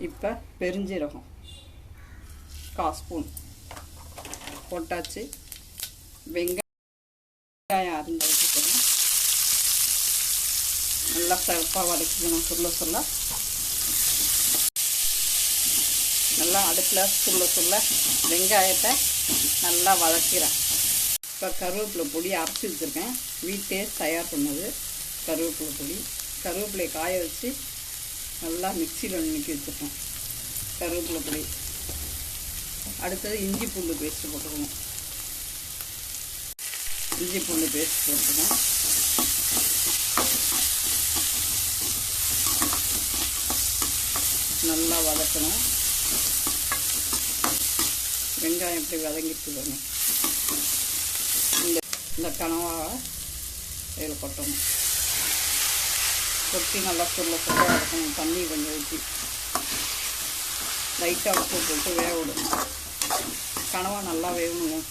இப்போ பெருஞ்சீரகம் 1/4 ஸ்பூன் போட்டாச்சு. வெங்காயம் அரிஞ்சு வச்சுக்கணும். நல்லா சிறப்பாக வதக்கிக்கணும். சொல்ல நல்லா அடுப்பில் சொல்ல வெங்காயத்தை நல்லா வதக்கிறேன். இப்போ கருவேப்பிலை பொடி அரைச்சி வச்சுருக்கேன். வீட்டே தயார் பண்ணது கருவேப்பிலை பொடி. கருவேப்பிலையை காய வச்சு நல்லா மிக்சியில் நுணுக்கி வச்சுருக்கேன் கருவேப்பிலை பொடி. அடுத்தது இஞ்சி பூண்டு பேஸ்ட்டு போட்டுக்கணும். இஞ்சி பூண்டு பேஸ்ட் போட்டுக்கணும். நல்லா வதக்கணும். வெங்காயம் இப்படி வதங்கிட்டு வரணும். இந்த கனவாக இதில் கொட்டணும். கொட்டி நல்லா சொல்ல வதக்கணும். தண்ணி கொஞ்சம் ஊற்றி லைட்டாக உப்பு போட்டு வேக விடணும். கனவா நல்லா வேகணும்.